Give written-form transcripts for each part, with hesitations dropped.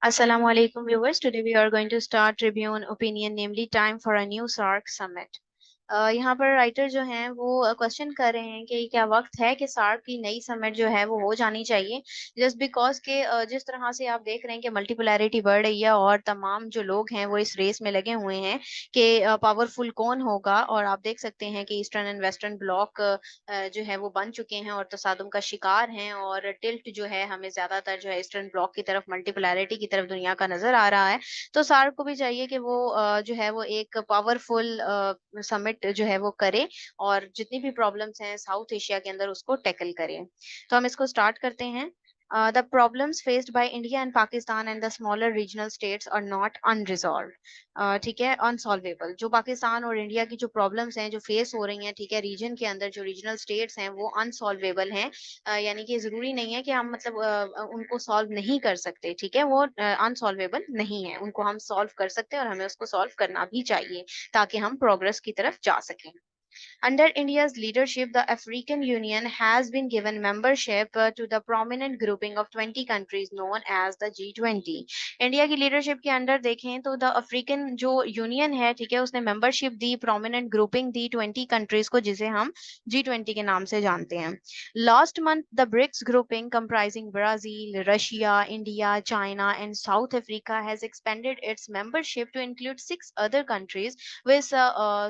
Assalamu alaikum viewers. Today we are going to start review on opinion, namely time for a new SARC summit. यहाँ पर writer जो हैं वो question कर रहे हैं कि क्या वक्त है कि सार्क की नई समिट जो है वो हो जानी चाहिए, जस्ट बिकॉज के जिस तरह से आप देख रहे हैं कि मल्टीपोलैरिटी बढ़ रही है और तमाम जो लोग हैं वो इस रेस में लगे हुए हैं कि पावरफुल कौन होगा। और आप देख सकते हैं कि ईस्टर्न एंड वेस्टर्न ब्लॉक जो है वो बन चुके हैं और तसादुम का शिकार हैं, और टिल्ट जो है हमें ज्यादातर जो है ईस्टर्न ब्लॉक की तरफ, मल्टीपोलैरिटी की तरफ दुनिया का नजर आ रहा है। तो सार्क को भी चाहिए कि वो जो है वो एक पावरफुल समिट जो है वो करे और जितनी भी प्रॉब्लम्स हैं साउथ एशिया के अंदर उसको टैकल करें। तो हम इसको स्टार्ट करते हैं। The problems faced by India and Pakistan and the smaller regional states are not unresolved. ठीक है, अनसॉल्वेबल। जो पाकिस्तान और इंडिया की जो प्रॉब्लम्स हैं जो फेस हो रही हैं, ठीक है, रीजन के अंदर जो रीजनल स्टेट्स हैं वो अनसॉल्वेबल हैं। यानी कि जरूरी नहीं है कि हम मतलब उनको सॉल्व नहीं कर सकते, ठीक है, वो अनसॉल्वेबल नहीं है, उनको हम सॉल्व कर सकते हैं और हमें उसको सॉल्व करना भी चाहिए ताकि हम प्रोग्रेस की तरफ जा सकें। Under India's leadership, the African Union has been given membership to the prominent grouping of 20 countries known as the G20. India की लीडरशिप के अंडर देखें तो द अफ्रीकन जो यूनियन है, ठीक है, उसने मेंबरशिप दी, प्रोमिनेंट ग्रुपिंग दी 20 कंट्रीज को, जिसे हम G20 के नाम से जानते हैं। Last month the BRICS grouping comprising Brazil, Russia, India, China and South Africa has expanded its membership to include 6 other countries with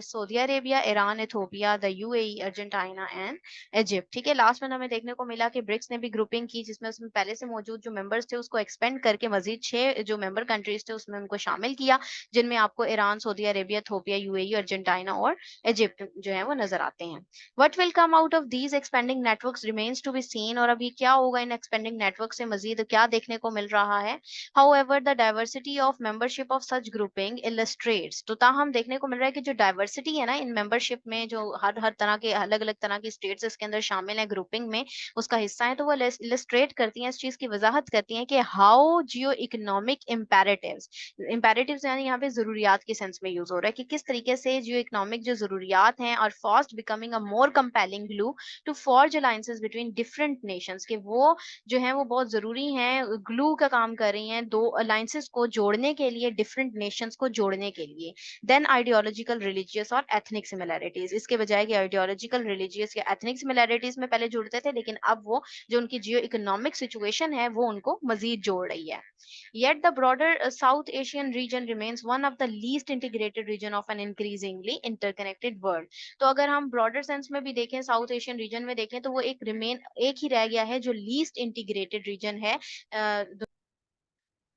Saudi Arabia, Iran, Ethiopia, the UAE, Argentina and Egypt. ठीक है, last में हमें देखने को मिला कि BRICS ने भी ग्रुपिंग की, जिसमें उसमें पहले से मौजूद जो मेंबर्स थे उसको एक्सपेंड करके मजीद 6 जो मेंबर कंट्रीज थे उसमें उनको शामिल किया, जिनमें आपको Iran, Saudi Arabia, Ethiopia, UAE, Argentina और इजिप्ट जो है वो नजर आते हैं। What will come out of these expanding networks remains to be seen. और अभी क्या होगा इन एक्सपेंडिंग नेटवर्क से, मजीद क्या देखने को मिल रहा है। However, the diversity of membership of such grouping illustrates, तो ताहम देखने को मिल रहा है कि जो डाइवर्सिटी है ना इन मेंबरशिप में, जो हर हर तरह के अलग अलग तरह की स्टेट्स इसके अंदर शामिल है ग्रुपिंग में, उसका हिस्सा है, तो वो इलस्ट्रेट करती हैं, इस चीज की वजाहत करती हैं कि how Jio economic imperatives, imperatives यानी यहाँ पे जरूरियात के सेंस में यूज हो रहा है कि किस तरीके से जियो इकोनॉमिक जो जरूरियात हैं और fast becoming a more compelling glue to forge alliances between different nations, के वो जो है वो बहुत जरूरी हैं, ग्लू का काम कर रही हैं दो अलायंसेस को जोड़ने के लिए, डिफरेंट नेशंस को जोड़ने के लिए। देन आइडियोलॉजिकल, रिलीजियस और एथनिक सिमिलैरिटीज, इसके बजाय कि आइडियोलॉजिकल, रिलीजियस या एथनिक सिमिलैरिटीज में पहले जुड़ते थे, लेकिन अब वो जो उनकी जियो इकोनॉमिक सिचुएशन है वो उनको मजीद जोड़ रही है। Yet the broader South Asian region remains one of the least integrated region of an increasingly interconnected world. तो अगर हम ब्रॉडर सेंस में भी देखें, साउथ एशियन रीजन में देखें, तो वो एक ही रह गया है जो लीस्ट इंटीग्रेटेड रीजन है।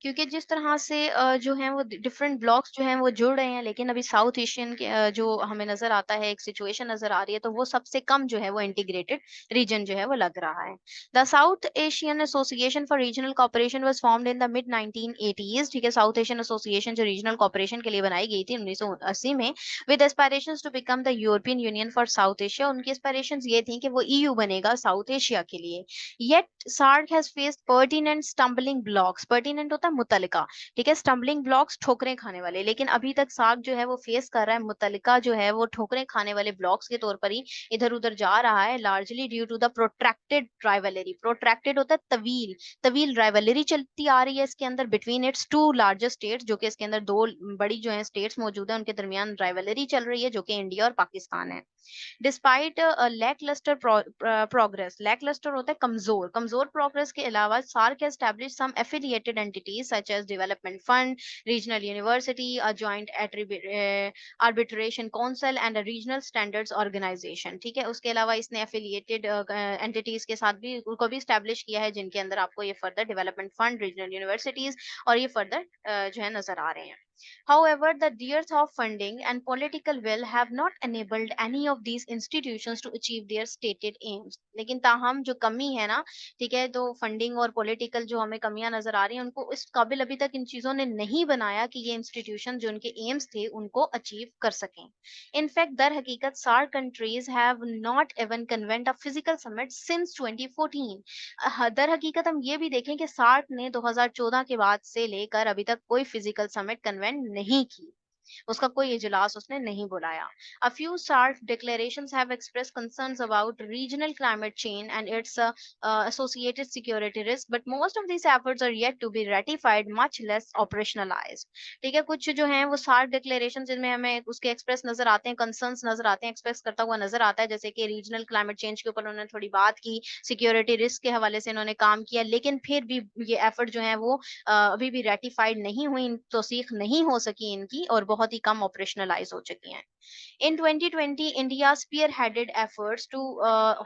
क्योंकि जिस तरह से जो है वो डिफरेंट ब्लॉक्स जो हैं वो जुड़ रहे हैं, लेकिन अभी साउथ एशियन के जो हमें नजर आता है, एक सिचुएशन नजर आ रही है, तो वो सबसे कम जो है वो इंटीग्रेटेड रीजन जो है वो लग रहा है। The South Asian association for regional cooperation was formed in the mid 1980s। ठीक है, साउथ एशियन एसोसिएशन जो रीजनल कोऑपरेशन के लिए बनाई गई थी 1980 में, with aspirations to become the European Union for South Asia. उनकी एस्पायरेशंस ये थी कि वो ईयू बनेगा साउथ एशिया के लिए। Yet SAARC has faced pertinent stumbling blocks, pertinent होता है मुतलका, ठीक है, स्टम्बलिंग ब्लॉक्स ठोकरें खाने वाले, लेकिन अभी तक सार्क जो है वो फेस कर रहा है मुतलका जो है वो ठोकरें खाने वाले ब्लॉक्स के तौर पर ही इधर उधर जा रहा है, largely due to the protracted rivalry. Protracted होता है तवील, तवील राइवलरी चलती आ रही है इसके अंदर between its two largest states, जो कि इसके अंदर दो बड़ी जो है स्टेट्स मौजूद है, उनके दरमियान राइवलरी चल रही है, जो कि इंडिया और पाकिस्तान है। डिस्पाइट लैकलस्टर प्रोग्रेस, लैकलस्टर होता है कमजोर, कमजोर प्रोग्रेस के अलावा SAARC establish some affiliated entities such as development fund, regional university, a joint arbitration council and a regional standards organisation. ठीक है, उसके अलावा इसने एफिलिएटेड एंटिटीज के साथ भी उनको भी स्टैब्लिश किया है, जिनके अंदर आपको ये further development fund, regional universities और ये फर्दर जो है नजर आ रहे हैं। However, the dearth of funding and political will have not enabled any of these institutions to achieve their stated aims. लेकिन ताहम जो कमी है ना, ठीक है, तो फंडिंग और पॉलिटिकल जो हमें कमियां नजर आ रही हैं, उनको इस काबिल अभी तक इन चीजों ने नहीं बनाया कि ये इंस्टीट्यूशन जो उनके एम्स थे उनको अचीव कर सकें। इनफैक्ट दर हकीकत SAARC countries have not even convened a physical summit since 2014। दर हकीकत हम ये भी देखें कि सार्क ने 2014 के बाद से लेकर अभी तक कोई फिजिकल समिट कन्वेंट नहीं की। उसका कोई इजलास उसने नहीं बुलाया। A few SAARC declarations have expressed concerns about regional climate change and its associated security risk, but most of these efforts are yet to be ratified, much less operationalized. ठीक है, कुछ जो हैं वो सार्क डिक्लेरेशन जिनमें हमें उसके express नजर आते हैं, कंसर्न्स नजर आते हैं, एक्सप्रेस करता हुआ नजर आता है, जैसे कि रीजनल क्लाइमेट चेंज के ऊपर उन्होंने थोड़ी बात की, सिक्योरिटी रिस्क के हवाले से इन्होंने काम किया, लेकिन फिर भी ये एफर्ट जो है वो अभी भी रेटिफाइड नहीं हुई, तौसीख नहीं हो सकी इनकी, और बहुत ही कम ऑपरेशनलाइज हो चुकी हैं। In 2020, India spearheaded efforts to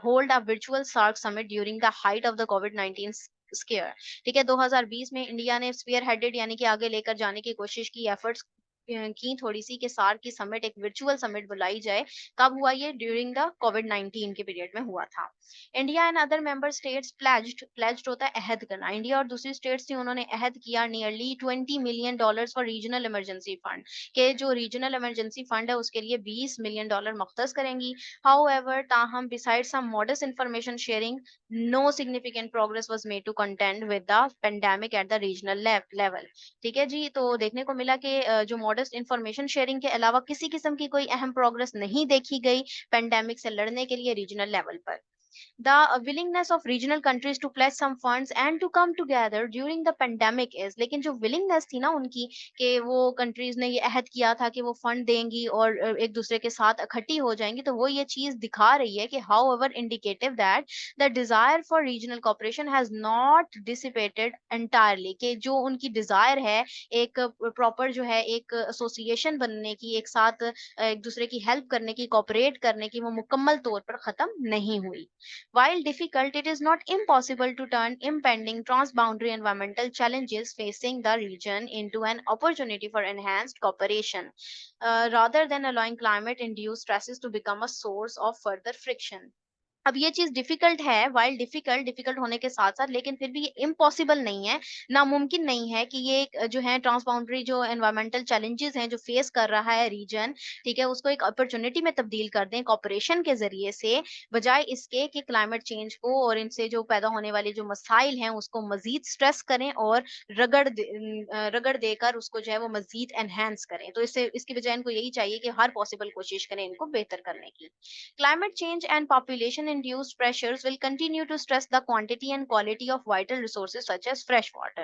hold a virtual SAARC summit during the height of the COVID-19 scare. ठीक है, 2020 में इंडिया ने spearheaded यानी कि आगे लेकर जाने की कोशिश की, एफर्ट्स की थोड़ी सी कि सार्क की समिट एक वर्चुअल समिट बुलाई जाए। कब हुआ ये? ड्यूरिंग द कोविड 19 के पीरियड में हुआ था। India and other member states pledged होता है अहद करना। इंडिया और दूसरी स्टेट्स थी, उन्होंने अहद किया nearly $20 million for regional emergency fund, के जो रीजनल इमरजेंसी फंड है उसके लिए $20 million मख्तस करेंगी। हाउएवर, ताहम beside some modest information sharing, no significant progress was made to contend with the pandemic at the regional level. ठीक है जी, तो देखने को मिला कि जो मॉडस्ट इंफॉर्मेशन शेयरिंग के अलावा किसी किस्म की कोई अहम प्रोग्रेस नहीं देखी गई पेंडेमिक से लड़ने के लिए रीजनल लेवल पर। The willingness of regional countries to pledge some funds and to come together during the pandemic is, लेकिन जो willingness थी ना उनकी कि वो कंट्रीज ने ये अहद किया था कि वो फंड देंगी और एक दूसरे के साथ इकट्ठी हो जाएंगी, तो वो ये चीज दिखा रही है कि however indicative that the desire for regional cooperation has not dissipated entirely, कि जो उनकी डिजायर है एक प्रॉपर जो है एक एसोसिएशन बनने की, एक साथ एक दूसरे की हेल्प करने की, कोऑपरेट करने की, वो मुकम्मल तौर पर खत्म नहीं हुई। While difficult, it is not impossible to turn impending transboundary environmental challenges facing the region into an opportunity for enhanced cooperation, rather than allowing climate-induced stresses to become a source of further friction. अब ये चीज़ difficult है, while difficult होने के साथ-साथ, लेकिन फिर भी ये इम्पॉसिबल नहीं है, नामुमकिन नहीं है कि ये एक जो है ट्रांसबाउंडरी जो एनवायरमेंटल चैलेंजेज़ हैं, जो फेस कर रहा है रीजन, ठीक है? उसको एक अपॉर्च्युनिटी में तब्दील कर दें कोऑपरेशन के ज़रिए से, बजाय इसके कि क्लाइमेट चेंज को और इनसे जो पैदा होने वाले जो मसाइल हैं, उसको मज़ीद स्ट्रेस करें और रगड़ देकर उसको जो है वो मज़ीद एनहांस करें। तो इससे इसकी बजाय इनको यही चाहिए कि हर पॉसिबल कोशिश करें इनको बेहतर करने की। Climate change and population induced pressures will continue to stress the quantity and quality of vital resources such as fresh water.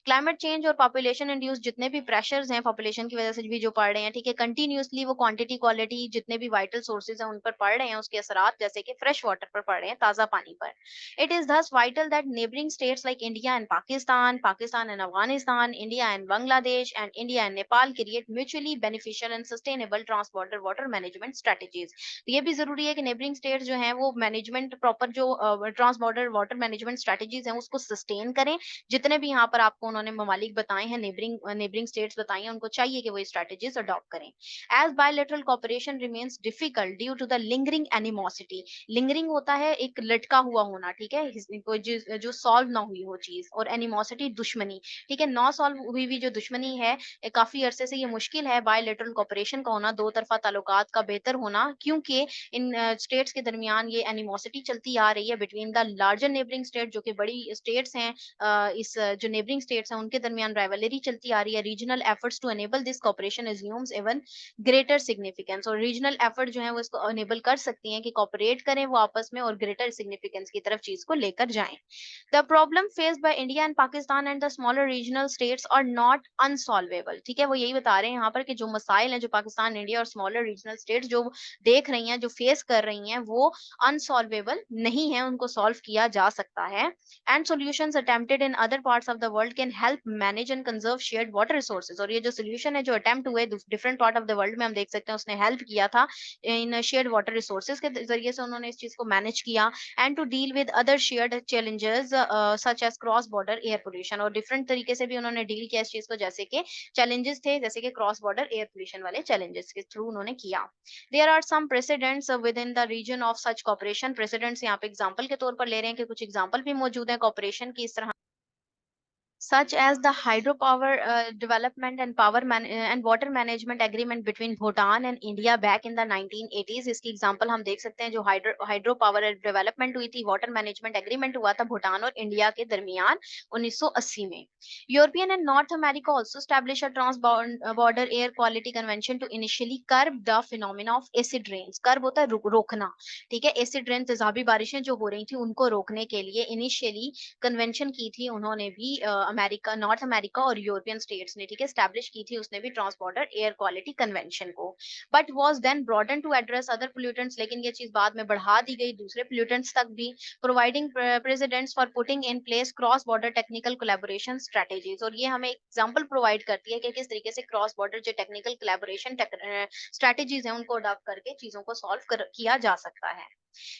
Climate change और population induced जितने भी pressures हैं population की वजह से भी जो पड़ रहे हैं, ठीक है, continuously वो quantity quality जितने भी vital sources हैं उन पर पड़ रहे हैं, उसके असरात जैसे कि fresh water पर पड़ रहे हैं, ताज़ा पानी पर। It is thus vital that neighboring states like India and Pakistan, Pakistan and Afghanistan, India and Bangladesh, and India and Nepal create mutually beneficial and sustainable trans-border water management strategies. ये भी ज़रूरी है कि नेबरिंग स्टेट्स जो हैं वो management proper जो trans border water management strategies हैं उसको सस्टेन करें। जितने भी यहाँ पर आपको उन्होंने ममालिक बताए हैं, नेबरिंग स्टेट्स बताई हैं, उनको चाहिए कि वो ये स्ट्रेटजीज अडॉप्ट करें। As bilateral cooperation remains difficult due to the lingering animosity. Lingering होता है एक लटका हुआ होना, ठीक है, जो सॉल्व ना हुई हो चीज, और एनिमोसिटी दुश्मनी, ठीक है, ना सॉल्व हुई हुई जो दुश्मनी है, काफी अरसे से ये मुश्किल है बायलैटरल कोऑपरेशन का होना, दो तरफा ताल्लुकात का बेहतर होना, क्योंकि इन स्टेट्स के दरमियान ये एनिमोसिटी चलती आ रही है between the larger neighbouring state, जो कि बड़ी स्टेट्स हैं, जो नेबरिंग स्टेट्स हैं उनके दरमियान राइवलरी चलती आ रही है। Regional efforts to enable this cooperation assumes even greater significance, और रीजनल एफर्ट जो है वो इसको एनेबल कर सकती हैं कि कोऑपरेट करें वो आपस में और ग्रेटर सिग्निफिकेंस की तरफ चीज को लेकर जाएं। The problem faced by India and Pakistan and the smaller regional states are not unsolvable. ठीक है, वो यही बता रहे हैं यहाँ पर कि जो मसाइल हैं जो पाकिस्तान, इंडिया और स्मॉलर रीजनल स्टेट्स जो देख रही हैं, जो फेस कर रही हैं, वो अनसॉल्वेबल नहीं है, उनको सॉल्व किया जा सकता है। And solutions attempted in other parts of the world can help manage and conserve shared water resources. और ये जो सोल्यूशन है जो अटेम्प्ट हुए different part of the world में, हम देख सकते हैं उसने हेल्प किया था इन शेयर्ड वाटर रिसोर्सेज के जरिए से, उन्होंने इस चीज को मैनेज किया। And to deal with other shared challenges such as cross border air pollution, और डिफरेंट तरीके से भी उन्होंने डील किया इस चीज को, जैसे कि चैलेंजेस थे जैसे कि क्रॉस बॉर्डर एयर पोल्यूशन वाले चैलेंजेस के थ्रू उन्होंने किया। There are some precedents within the region of such cooperation. Precedents यहाँ पे एग्जाम्पल के तौर पर ले रहे हैं कि कुछ एग्जाम्पल भी मौजूद है कॉपरेशन की इस तरह such as the hydropower development and and water management agreement between Bhutan and India back in the 1980s। इसकी एग्जांपल हम देख सकते हैं, जो हाइड्रो पावर डेवलपमेंट हुई थी, वाटर मैनेजमेंट एग्रीमेंट हुआ था भूटान और इंडिया के दरमियान 1980 में। European and North America also establish a trans border air quality convention to initially curb the phenomena of acid rains. Curb होता है रोकना, ठीक है। एसिड रेन, तेजाबी बारिशें जो हो रही थी उनको रोकने के लिए इनिशियली कन्वेंशन की थी उन्होंने भी, अमेरिका, नॉर्थ अमेरिका और यूरोपियन स्टेट्स ने, ठीक है, स्टैब्लिश की थी उसने भी trans border air quality convention को। But was then broaden to address other pollutants, लेकिन ये चीज बाद में बढ़ा दी गई दूसरे पोल्यूटेंट्स तक भी। Providing precedents for putting in place cross border technical collaboration strategies. और ये हमें एग्जांपल प्रोवाइड करती है कि किस तरीके से क्रॉस बॉर्डर जो टेक्निकल कोलैबोरेशन स्ट्रेटेजीज हैं उनको अडॉप्ट करके चीजों को सॉल्व किया जा सकता है।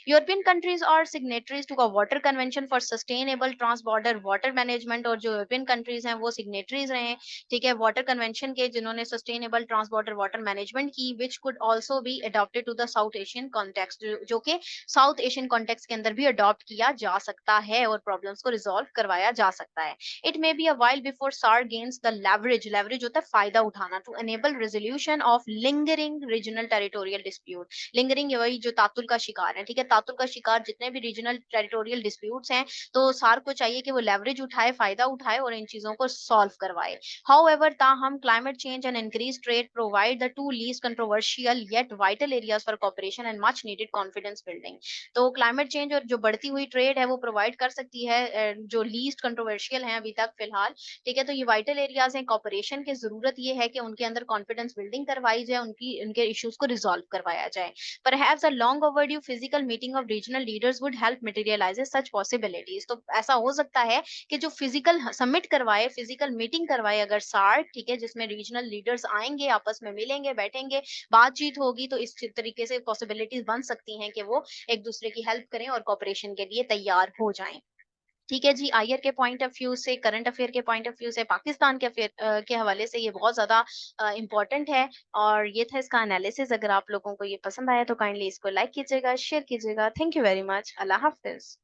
यूरोपियन कंट्रीज और signatories to a water convention for sustainable trans border water management. और जो यूरोपियन कंट्रीज हैं वो सिग्नेटरीज रहे हैं, ठीक है, वाटर कन्वेंशन के, जिन्होंने sustainable trans border water management की, which could also be adopted to the South Asian context, जो कि साउथ एशियन कॉन्टेक्स्ट के अंदर भी अडॉप्ट किया जा सकता है और प्रॉब्लम्स को रिजॉल्व करवाया जा सकता है। It may be a while before SAARC gains the leverage, leverage होता है फायदा उठाना, to enable resolution of lingering regional territorial dispute। लिंगरिंग, ये वही जो तातुल का शिकार है, ठीक है, तातुल का शिकार जितने भी रीजनल टेरिटोरियल डिस्प्यूट्स हैं, तो सार को चाहिए कि वो लेवरेज उठाए, फायदा उठाए और इन चीजों को सॉल्व करवाए। हाउएवर, ताहम climate change and increase trade provide the two least controversial yet vital areas for cooperation and much needed confidence building. तो क्लाइमेट चेंज और जो बढ़ती हुई ट्रेड है वो प्रोवाइड कर सकती है जो लीस्ट कंट्रोवर्शियल है अभी तक फिलहाल, ठीक है। तो ये वाइटल एरियाज हैं, कॉपरेशन की जरूरत ये है कि उनके अंदर कॉन्फिडेंस बिल्डिंग करवाई जाए, उनकी उनके इश्यूज को रिजॉल्व करवाया जाए। Perhaps a long overdue physical meeting of regional leaders would help materialize such possibilities। तो ऐसा हो सकता है कि जो फिजिकल समिट करवाए, फिजिकल मीटिंग करवाए अगर सार्क, ठीक है, जिसमें रीजनल लीडर्स आएंगे, आपस में मिलेंगे, बैठेंगे, बातचीत होगी, तो इस तरीके से पॉसिबिलिटीज बन सकती हैं कि वो एक दूसरे की हेल्प करें और कॉपरेशन के लिए तैयार हो जाएं। ठीक है जी, आयर के पॉइंट ऑफ व्यू से, करंट अफेयर के पॉइंट ऑफ व्यू से, पाकिस्तान के अफेयर के हवाले से ये बहुत ज्यादा इंपॉर्टेंट है। और ये था इसका एनालिसिस। अगर आप लोगों को ये पसंद आया तो काइंडली इसको लाइक कीजिएगा, शेयर कीजिएगा। Thank you very much. Allah Hafiz.